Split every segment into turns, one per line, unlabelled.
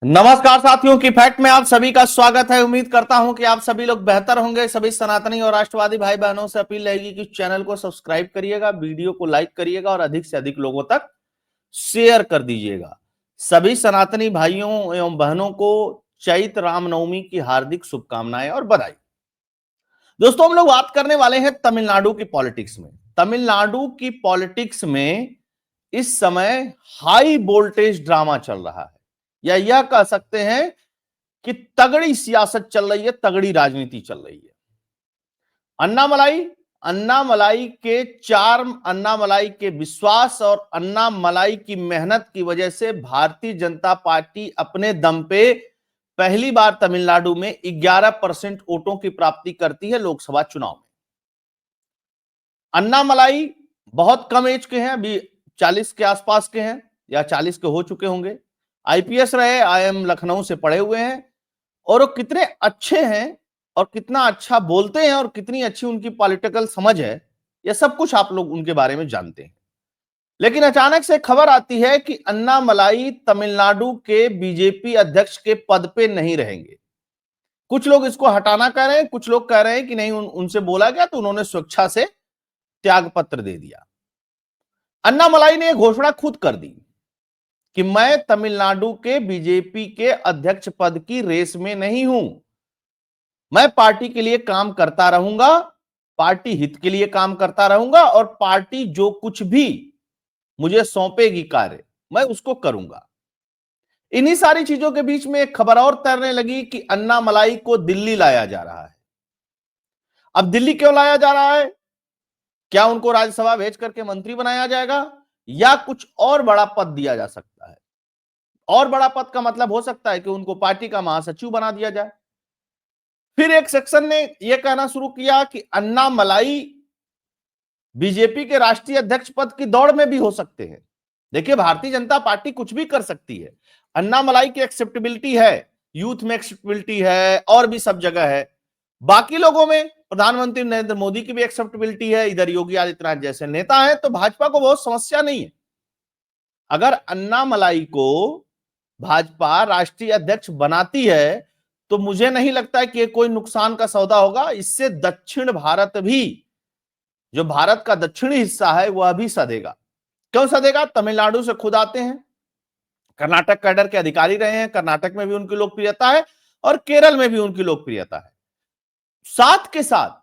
नमस्कार साथियों की फैक्ट में आप सभी का स्वागत है। उम्मीद करता हूं कि आप सभी लोग बेहतर होंगे। सभी सनातनी और राष्ट्रवादी भाई बहनों से अपील रहेगी कि चैनल को सब्सक्राइब करिएगा, वीडियो को लाइक करिएगा और अधिक से अधिक लोगों तक शेयर कर दीजिएगा। सभी सनातनी भाइयों एवं बहनों को चैत्र रामनवमी की हार्दिक शुभकामनाएं और बधाई। दोस्तों, हम लोग बात करने वाले हैं तमिलनाडु की पॉलिटिक्स में। तमिलनाडु की पॉलिटिक्स में इस समय हाई वोल्टेज ड्रामा चल रहा है, या यह कह सकते हैं कि तगड़ी सियासत चल रही है, तगड़ी राजनीति चल रही है। अन्नामलाई अन्नामलाई के चार्म, अन्नामलाई के विश्वास और अन्नामलाई की मेहनत की वजह से भारतीय जनता पार्टी अपने दम पे पहली बार तमिलनाडु में 11% वोटों की प्राप्ति करती है लोकसभा चुनाव में। अन्नामलाई बहुत कम एज के हैं, अभी 40 के आसपास के हैं या 40 के हो चुके होंगे। आईपीएस रहे, आईएम लखनऊ से पढ़े हुए हैं और वो कितने अच्छे हैं और कितना अच्छा बोलते हैं और कितनी अच्छी उनकी पॉलिटिकल समझ है, यह सब कुछ आप लोग उनके बारे में जानते हैं। लेकिन अचानक से खबर आती है कि अन्नामलाई तमिलनाडु के बीजेपी अध्यक्ष के पद पे नहीं रहेंगे। कुछ लोग इसको हटाना कह रहे हैं, कुछ लोग कह रहे हैं कि नहीं, उनसे बोला गया तो उन्होंने स्वेच्छा से त्याग पत्र दे दिया। अन्नामलाई ने यह घोषणा खुद कर दी कि मैं तमिलनाडु के बीजेपी के अध्यक्ष पद की रेस में नहीं हूं। मैं पार्टी के लिए काम करता रहूंगा, पार्टी हित के लिए काम करता रहूंगा और पार्टी जो कुछ भी मुझे सौंपेगी कार्य, मैं उसको करूंगा। इन्हीं सारी चीजों के बीच में एक खबर और तैरने लगी कि अन्नामलाई को दिल्ली लाया जा रहा है। अब दिल्ली क्यों लाया जा रहा है? क्या उनको राज्यसभा भेज करके मंत्री बनाया जाएगा या कुछ और बड़ा पद दिया जा सकता है? और बड़ा पद का मतलब हो सकता है कि उनको पार्टी का महासचिव बना दिया जाए। फिर एक सेक्शन ने यह कहना शुरू किया कि अन्नामलाई बीजेपी के राष्ट्रीय अध्यक्ष पद की दौड़ में भी हो सकते हैं। देखिए, भारतीय जनता पार्टी कुछ भी कर सकती है। अन्नामलाई की एक्सेप्टेबिलिटी है, यूथ में एक्सेप्टेबिलिटी है और भी सब जगह है। बाकी लोगों में प्रधानमंत्री नरेंद्र मोदी की भी एक्सेप्टेबिलिटी है, इधर योगी आदित्यनाथ जैसे नेता हैं, तो भाजपा को बहुत समस्या नहीं है। अगर अन्नामलाई को भाजपा राष्ट्रीय अध्यक्ष बनाती है तो मुझे नहीं लगता कि कोई नुकसान का सौदा होगा। इससे दक्षिण भारत भी, जो भारत का दक्षिणी हिस्सा है, वह भी सधेगा। क्यों सधेगा? तमिलनाडु से खुद आते हैं, कर्नाटक कैडर के अधिकारी रहे हैं, कर्नाटक में भी उनकी लोकप्रियता है और केरल में भी उनकी लोकप्रियता है। साथ के साथ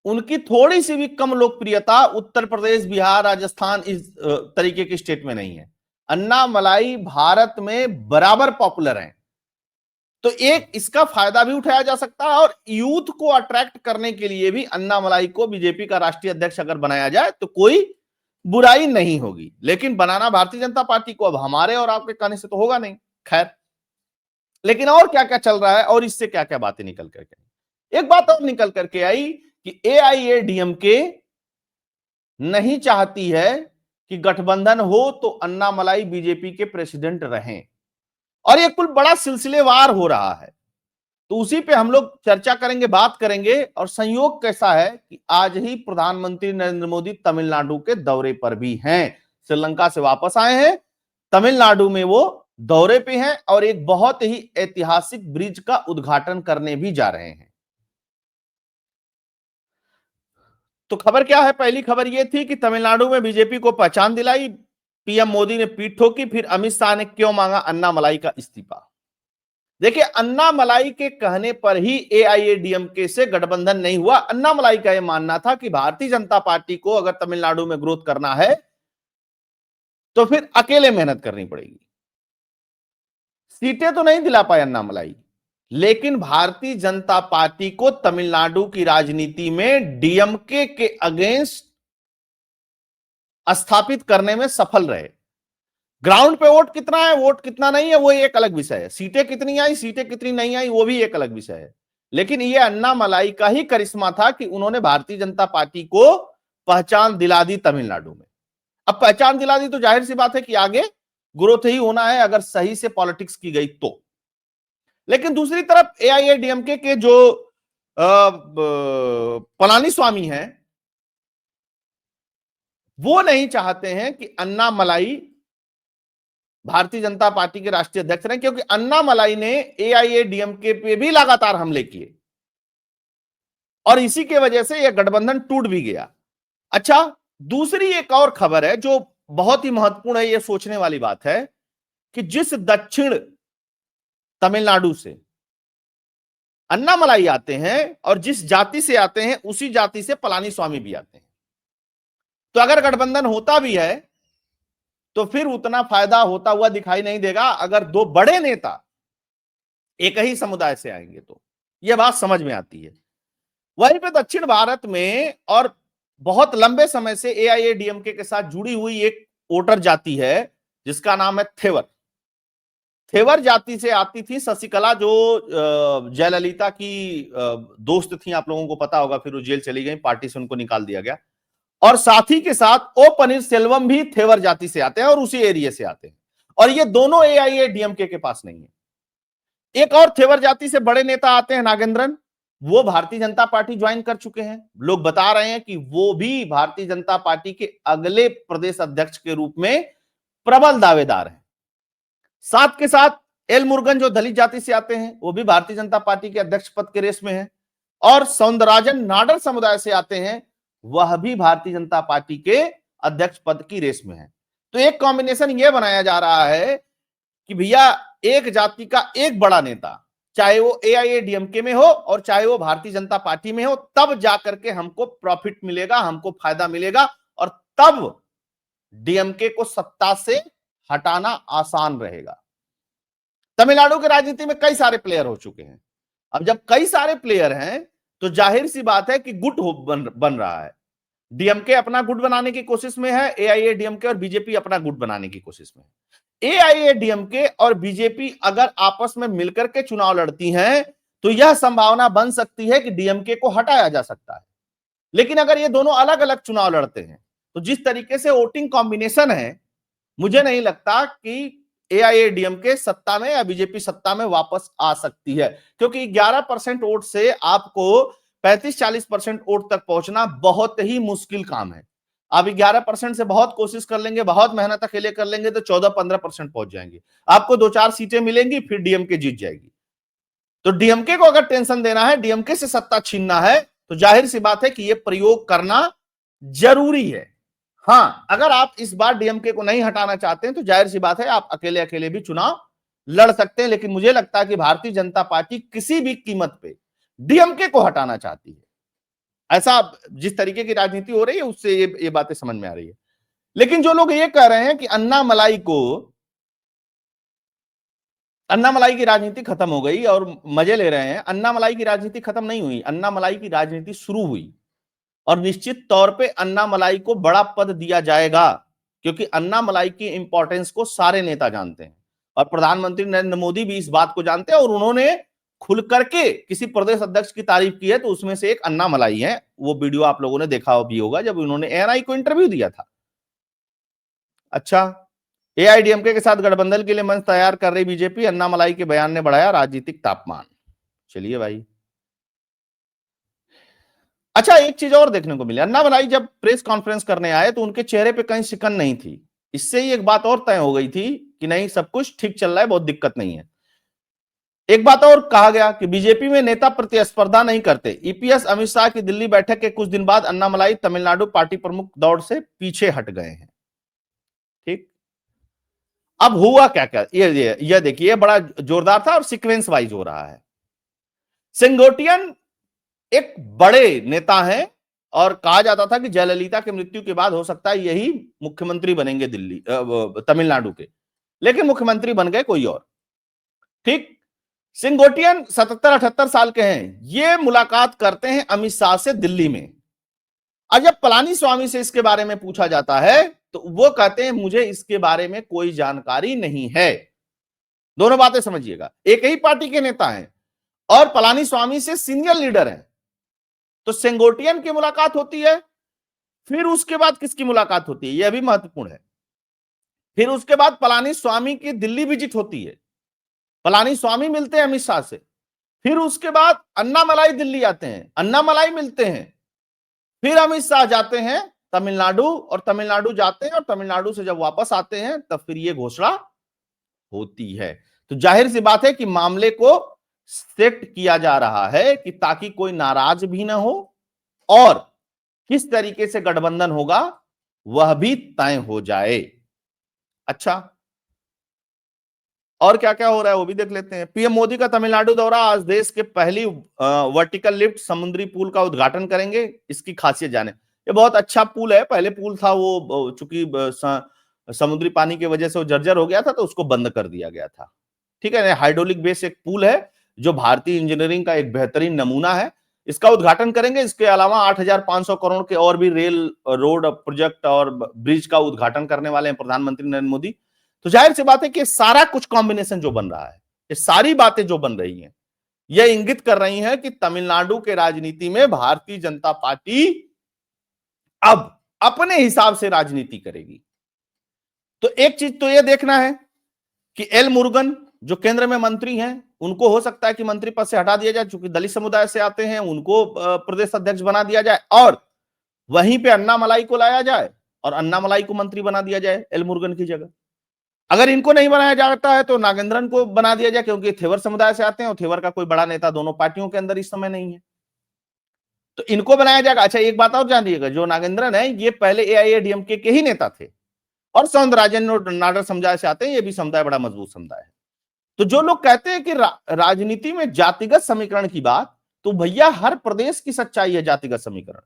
उनकी थोड़ी सी भी कम लोकप्रियता उत्तर प्रदेश, बिहार, राजस्थान, इस तरीके के स्टेट में नहीं है। अन्नामलाई भारत में बराबर पॉपुलर है, तो एक इसका फायदा भी उठाया जा सकता है और यूथ को अट्रैक्ट करने के लिए भी अन्नामलाई को बीजेपी का राष्ट्रीय अध्यक्ष अगर बनाया जाए तो कोई बुराई नहीं होगी। लेकिन बनाना भारतीय जनता पार्टी को अब हमारे और आपके कहने से तो होगा नहीं। खैर, लेकिन और क्या क्या चल रहा है और इससे क्या क्या बातें निकल करके आई। एक बात और निकल करके आई कि एआईएडीएमके नहीं चाहती है कि गठबंधन हो तो अन्नामलाई बीजेपी के प्रेसिडेंट रहें, और ये कुल बड़ा सिलसिलेवार हो रहा है। तो उसी पे हम लोग चर्चा करेंगे, बात करेंगे। और संयोग कैसा है कि आज ही प्रधानमंत्री नरेंद्र मोदी तमिलनाडु के दौरे पर भी हैं, श्रीलंका से वापस आए हैं, तमिलनाडु में वो दौरे पे हैं और एक बहुत ही ऐतिहासिक ब्रिज का उद्घाटन करने भी जा रहे हैं। तो खबर क्या है? पहली खबर यह थी कि तमिलनाडु में बीजेपी को पहचान दिलाई, पीएम मोदी ने पीठ ठोकी। फिर अमित शाह ने क्यों मांगा अन्नामलाई का इस्तीफा? देखिए, अन्नामलाई के कहने पर ही एआईएडीएमके से गठबंधन नहीं हुआ। अन्नामलाई का यह मानना था कि भारतीय जनता पार्टी को अगर तमिलनाडु में ग्रोथ करना है तो फिर अकेले मेहनत करनी पड़ेगी। सीटें तो नहीं दिला पाए अन्नामलाई, लेकिन भारतीय जनता पार्टी को तमिलनाडु की राजनीति में डीएमके के अगेंस्ट स्थापित करने में सफल रहे। ग्राउंड पे वोट कितना है, वोट कितना नहीं है, वो एक अलग विषय है। सीटें कितनी आई, सीटें कितनी नहीं आई, वो भी एक अलग विषय है। लेकिन ये अन्नामलाई का ही करिश्मा था कि उन्होंने भारतीय जनता पार्टी को पहचान दिला दी तमिलनाडु में। अब पहचान दिला दी तो जाहिर सी बात है कि आगे ग्रोथ ही होना है, अगर सही से पॉलिटिक्स की गई तो। लेकिन दूसरी तरफ एआईएडीएमके के जो पलानी स्वामी हैं, वो नहीं चाहते हैं कि अन्नामलाई भारतीय जनता पार्टी के राष्ट्रीय अध्यक्ष रहे, क्योंकि अन्नामलाई ने एआईएडीएमके पे भी लगातार हमले किए और इसी के वजह से यह गठबंधन टूट भी गया। अच्छा, दूसरी एक और खबर है जो बहुत ही महत्वपूर्ण है, यह सोचने वाली बात है कि जिस दक्षिण तमिलनाडु से अन्नामलाई आते हैं और जिस जाति से आते हैं उसी जाति से पलानीस्वामी भी आते हैं। तो अगर गठबंधन होता भी है तो फिर उतना फायदा होता हुआ दिखाई नहीं देगा अगर दो बड़े नेता एक ही समुदाय से आएंगे तो यह बात समझ में आती है। वहीं पे दक्षिण भारत में और बहुत लंबे समय से एआईएडीएमके के साथ जुड़ी हुई एक वोटर जाति है जिसका नाम है थेवर। थेवर जाति से आती थी शशिकला, जो जयललिता की दोस्त थी, आप लोगों को पता होगा, फिर वो जेल चली गई, पार्टी से उनको निकाल दिया गया। और साथी के साथ ओ पनीरसेल्वम भी थेवर जाति से आते हैं और उसी एरिया से आते हैं, और ये दोनों एआईएडीएमके के पास नहीं है। एक और थेवर जाति से बड़े नेता आते हैं नागेंद्रन, वो भारतीय जनता पार्टी ज्वाइन कर चुके हैं। लोग बता रहे हैं कि वो भी भारतीय जनता पार्टी के अगले प्रदेश अध्यक्ष के रूप में प्रबल दावेदार हैं। साथ के साथ एल मुरुगन जो दलित जाति से आते हैं वो भी भारतीय जनता पार्टी के अध्यक्ष पद के रेस में है, और सौंदरराजन नाडर समुदाय से आते हैं, वह भी भारतीय जनता पार्टी के अध्यक्ष पद की रेस में है। तो एक कॉम्बिनेशन यह बनाया जा रहा है कि भैया एक जाति का एक बड़ा नेता, चाहे वो एआईएडीएमके में हो और चाहे वो भारतीय जनता पार्टी में हो, तब जाकर के हमको प्रॉफिट मिलेगा, हमको फायदा मिलेगा, और तब डीएमके को सत्ता से हटाना आसान रहेगा। तमिलनाडु की राजनीति में कई सारे प्लेयर हो चुके हैं। अब जब कई सारे प्लेयर हैं तो जाहिर सी बात है कि गुट बन रहा है। डीएमके अपना गुट बनाने की कोशिश में है, एआईएडीएमके और बीजेपी अपना गुट बनाने की कोशिश में है। एआईएडीएमके और बीजेपी अगर आपस में मिलकर के चुनाव लड़ती हैं तो यह संभावना बन सकती है कि डीएमके को हटाया जा सकता है। लेकिन अगर ये दोनों अलग अलग चुनाव लड़ते हैं तो जिस तरीके से वोटिंग कॉम्बिनेशन है, मुझे नहीं लगता कि एआईएडीएमके सत्ता में या बीजेपी सत्ता में वापस आ सकती है, क्योंकि 11% वोट से आपको 35-40% वोट तक पहुंचना बहुत ही मुश्किल काम है। आप 11% से बहुत कोशिश कर लेंगे, बहुत मेहनत अकेले कर लेंगे तो 14-15% पहुंच जाएंगे, आपको 2-4 सीटें मिलेंगी, फिर डीएमके जीत जाएगी। तो डीएमके को अगर टेंशन देना है, डीएमके से सत्ता छीनना है, तो जाहिर सी बात है कि यह प्रयोग करना जरूरी है। हाँ, अगर आप इस बार डीएमके को नहीं हटाना चाहते हैं तो जाहिर सी बात है आप अकेले अकेले भी चुनाव लड़ सकते हैं, लेकिन मुझे लगता है कि भारतीय जनता पार्टी किसी भी कीमत पे डीएमके को हटाना चाहती है। ऐसा जिस तरीके की राजनीति हो रही है उससे ये बातें समझ में आ रही है। लेकिन जो लोग ये कह रहे हैं कि अन्नामलाई की राजनीति खत्म हो गई और मजे ले रहे हैं, अन्नामलाई की राजनीति खत्म नहीं हुई, अन्नामलाई की राजनीति शुरू हुई, और निश्चित तौर पे अन्नामलाई को बड़ा पद दिया जाएगा, क्योंकि अन्नामलाई की इंपॉर्टेंस को सारे नेता जानते हैं और प्रधानमंत्री नरेंद्र मोदी भी इस बात को जानते हैं, और उन्होंने खुल करके किसी प्रदेश अध्यक्ष की तारीफ की है तो उसमें से एक अन्नामलाई है। वो वीडियो आप लोगों ने देखा भी होगा जब उन्होंने एएनआई को इंटरव्यू दिया था। अच्छा, एआईडीएमके के साथ गठबंधन के लिए मंच तैयार कर रही बीजेपी, अन्नामलाई के बयान ने बढ़ाया राजनीतिक तापमान। चलिए भाई, अच्छा एक चीज और देखने को मिली, अन्नामलाई जब प्रेस कॉन्फ्रेंस करने आए तो उनके चेहरे पे कहीं शिकन नहीं थी। इससे ही एक बात और तय हो गई थी कि नहीं, सब कुछ ठीक चल रहा है, बहुत दिक्कत नहीं है। एक बात और कहा गया कि बीजेपी में नेता प्रतिस्पर्धा नहीं करते। ईपीएस अमित शाह की दिल्ली बैठक के कुछ दिन बाद अन्नामलाई तमिलनाडु पार्टी प्रमुख दौड़ से पीछे हट गए हैं। ठीक, अब हुआ क्या क्या, ये देखिए, बड़ा जोरदार था और सीक्वेंस वाइज हो रहा है। सेंगोटियन एक बड़े नेता हैं और कहा जाता था कि जयललिता की मृत्यु के बाद हो सकता है यही मुख्यमंत्री बनेंगे तमिलनाडु के, लेकिन मुख्यमंत्री बन गए कोई और। ठीक, सेंगोटियन 77-78 साल के हैं, ये मुलाकात करते हैं अमित शाह से दिल्ली में। और जब पलानीस्वामी से इसके बारे में पूछा जाता है तो वो कहते हैं मुझे इसके बारे में कोई जानकारी नहीं है। दोनों बातें समझिएगा, एक ही पार्टी के नेता हैं और पलानीस्वामी से सीनियर लीडर हैं। तो सेंगोटियन की मुलाकात होती है, फिर उसके बाद किसकी मुलाकात होती है, यह भी महत्वपूर्ण है। फिर उसके बाद पलानीस्वामी की दिल्ली विजिट होती है, पलानीस्वामी मिलते हैं अमित शाह से, फिर उसके बाद अन्नामलाई दिल्ली आते हैं, अन्नामलाई मिलते हैं, फिर अमित शाह जाते हैं तमिलनाडु और तमिलनाडु जाते हैं, और तमिलनाडु से जब वापस आते हैं तब फिर ये घोषणा होती है। तो जाहिर सी बात है कि मामले को सेट किया जा रहा है कि ताकि कोई नाराज भी ना हो और किस तरीके से गठबंधन होगा वह भी तय हो जाए। अच्छा, और क्या क्या हो रहा है वो भी देख लेते हैं। पीएम मोदी का तमिलनाडु दौरा, आज देश के पहली वर्टिकल लिफ्ट समुद्री पुल का उद्घाटन करेंगे। इसकी खासियत जाने। ये बहुत अच्छा पुल है। पहले पुल था वो चूंकि समुद्री पानी की वजह से वो जर्जर हो गया था तो उसको बंद कर दिया गया था। ठीक है, हाइड्रोलिक बेस एक पुल है जो भारतीय इंजीनियरिंग का एक बेहतरीन नमूना है। इसका उद्घाटन करेंगे। इसके अलावा 8,500 करोड़ के और भी रेल, रोड प्रोजेक्ट और ब्रिज का उद्घाटन करने वाले हैं प्रधानमंत्री नरेंद्र मोदी। तो जाहिर सी बात है कि सारा कुछ कॉम्बिनेशन जो बन रहा है, ये सारी बातें जो बन रही हैं, यह इंगित कर रही हैं कि तमिलनाडु के राजनीति में भारतीय जनता पार्टी अब अपने हिसाब से राजनीति करेगी। तो एक चीज तो यह देखना है कि एल मुरुगन जो केंद्र में मंत्री हैं, उनको हो सकता है कि मंत्री पद से हटा दिया जाए, चूंकि दलित समुदाय से आते हैं, उनको प्रदेश अध्यक्ष बना दिया जाए और वहीं पे अन्नामलाई को लाया जाए और अन्नामलाई को मंत्री बना दिया जाए एल मुरुगन की जगह। अगर इनको नहीं बनाया जाता है तो नागेंद्रन को बना दिया जाए, क्योंकि थेवर समुदाय से आते हैं और थेवर का कोई बड़ा नेता दोनों पार्टियों के अंदर इस समय नहीं है, तो इनको बनाया जाएगा। अच्छा, एक बात और जानिएगा, जो नागेंद्रन है ये पहले एआईएडीएमके के ही नेता थे और सौंदरराजन नाडर समुदाय से आते हैं। ये भी समुदाय बड़ा मजबूत समुदाय है। तो जो लोग कहते हैं कि राजनीति में जातिगत समीकरण की बात, तो भैया हर प्रदेश की सच्चाई है जातिगत समीकरण।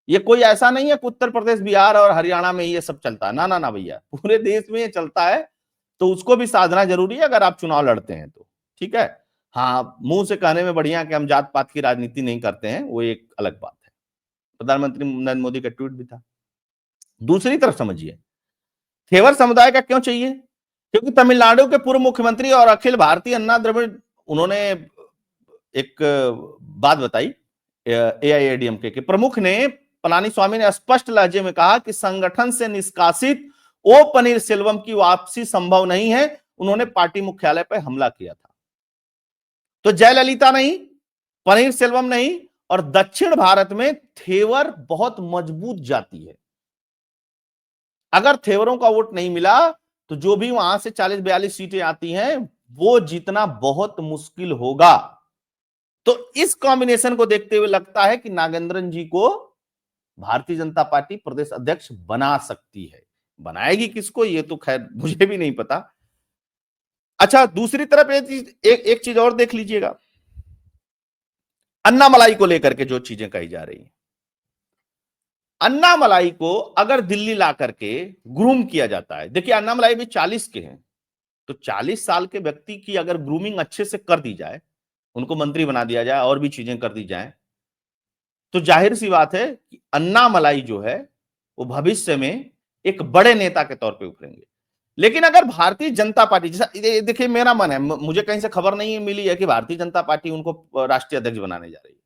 ये कोई ऐसा नहीं है कि उत्तर प्रदेश, बिहार और हरियाणा में ये सब चलता है। ना ना ना भैया, पूरे देश में ये चलता है। तो उसको भी साधना जरूरी है अगर आप चुनाव लड़ते हैं तो। ठीक है, हाँ, मुंह से कहने में बढ़िया कि हम जात पात की राजनीति नहीं करते हैं, वो एक अलग बात है। प्रधानमंत्री नरेंद्र मोदी का ट्वीट भी था। दूसरी तरफ समझिए, थेवर समुदाय का क्यों चाहिए? क्योंकि तमिलनाडु के पूर्व मुख्यमंत्री और अखिल भारतीय अन्ना द्रविड़, उन्होंने एक बात बताई। एआईएडीएमके के प्रमुख ने, पलानीस्वामी ने स्पष्ट लहजे में कहा कि संगठन से निष्कासित ओ पनीरसेल्वम की वापसी संभव नहीं है। उन्होंने पार्टी मुख्यालय पर हमला किया था। तो जयललिता नहीं, पनीरसेल्वम नहीं, और दक्षिण भारत में थेवर बहुत मजबूत जाति है। अगर थेवरों का वोट नहीं मिला तो जो भी वहां से 40-42 सीटें आती हैं वो जीतना बहुत मुश्किल होगा। तो इस कॉम्बिनेशन को देखते हुए लगता है कि नागेंद्रन जी को भारतीय जनता पार्टी प्रदेश अध्यक्ष बना सकती है। बनाएगी किसको ये तो खैर मुझे भी नहीं पता। अच्छा, दूसरी तरफ एक चीज और देख लीजिएगा, अन्नामलाई को लेकर के जो चीजें कही जा रही हैं। अन्नामलाई को अगर दिल्ली ला करके ग्रूम किया जाता है, देखिए अन्नामलाई भी 40 के हैं, तो 40 साल के व्यक्ति की अगर ग्रूमिंग अच्छे से कर दी जाए, उनको मंत्री बना दिया जाए और भी चीजें कर दी जाए, तो जाहिर सी बात है कि अन्नामलाई जो है वो भविष्य में एक बड़े नेता के तौर पे उभरेंगे। लेकिन अगर भारतीय जनता पार्टी, जैसा देखिए मेरा मन है, मुझे कहीं से खबर नहीं मिली है कि भारतीय जनता पार्टी उनको राष्ट्रीय अध्यक्ष बनाने जा रही है।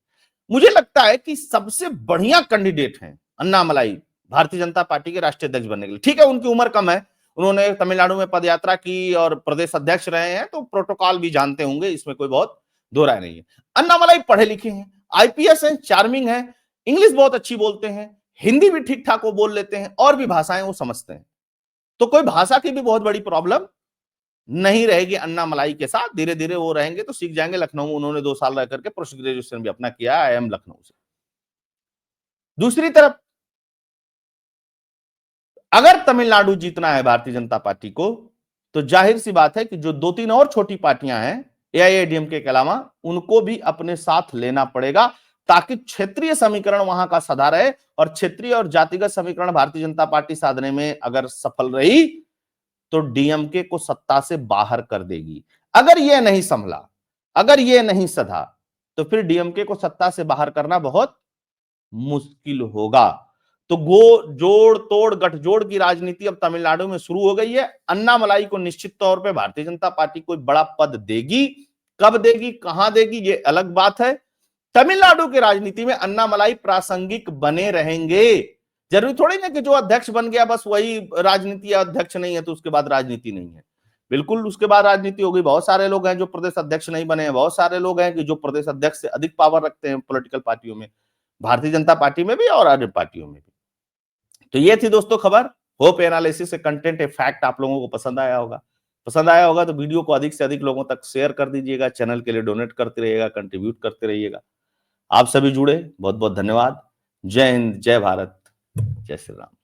मुझे लगता है कि सबसे बढ़िया कैंडिडेट हैं अन्नामलाई भारतीय जनता पार्टी के राष्ट्रीय अध्यक्ष बनने के लिए। ठीक है, उनकी उम्र कम है, उन्होंने तमिलनाडु में पदयात्रा की और प्रदेश अध्यक्ष रहे हैं, तो प्रोटोकॉल भी जानते होंगे, इसमें कोई बहुत दो राय नहीं है। अन्नामलाई पढ़े लिखे हैं, आईपीएस हैं, चार्मिंग है, इंग्लिश बहुत अच्छी बोलते हैं, हिंदी भी ठीक ठाक वो बोल लेते हैं और भी भाषाएं वो समझते हैं। तो कोई भाषा की भी बहुत बड़ी प्रॉब्लम नहीं रहेगी अन्नामलाई के साथ। धीरे धीरे वो रहेंगे तो सीख जाएंगे। लखनऊ उन्होंने 2 साल रह करके पोस्ट ग्रेजुएशन भी अपना किया आईआईएम लखनऊ से। दूसरी तरफ अगर तमिलनाडु जीतना है भारतीय जनता पार्टी को, तो जाहिर सी बात है कि जो 2-3 और छोटी पार्टियां हैं एआईएडीएमके के अलावा, उनको भी अपने साथ लेना पड़ेगा ताकि क्षेत्रीय समीकरण वहां का सदा रहे। और क्षेत्रीय और जातिगत समीकरण भारतीय जनता पार्टी साधने में अगर सफल रही तो डीएमके को सत्ता से बाहर कर देगी। अगर यह नहीं संभला, अगर यह नहीं सधा, तो फिर डीएमके को सत्ता से बाहर करना बहुत मुश्किल होगा। तो जोड़ तोड़ गठजोड़ की राजनीति अब तमिलनाडु में शुरू हो गई है। अन्नामलाई को निश्चित तौर पे भारतीय जनता पार्टी कोई बड़ा पद देगी, कब देगी, कहां देगी, ये अलग बात है। तमिलनाडु की राजनीति में अन्नामलाई प्रासंगिक बने रहेंगे। जरूरी थोड़ी ना कि जो अध्यक्ष बन गया बस वही राजनीति, अध्यक्ष नहीं है तो उसके बाद राजनीति नहीं है। बिल्कुल उसके बाद राजनीति होगी। बहुत सारे लोग हैं जो प्रदेश अध्यक्ष नहीं बने हैं, बहुत सारे लोग हैं कि जो प्रदेश अध्यक्ष से अधिक पावर रखते हैं पॉलिटिकल पार्टियों में, भारतीय जनता पार्टी में भी और अन्य पार्टियों में भी। तो ये थी दोस्तों खबर। होप एनालिसिस से कंटेंट ए फैक्ट आप लोगों को पसंद आया होगा। पसंद आया होगा तो वीडियो को अधिक से अधिक लोगों तक शेयर कर दीजिएगा, चैनल के लिए डोनेट करते रहिएगा, कंट्रीब्यूट करते रहिएगा। आप सभी जुड़े, बहुत बहुत धन्यवाद। जय हिंद, जय भारत, जय श्री राम।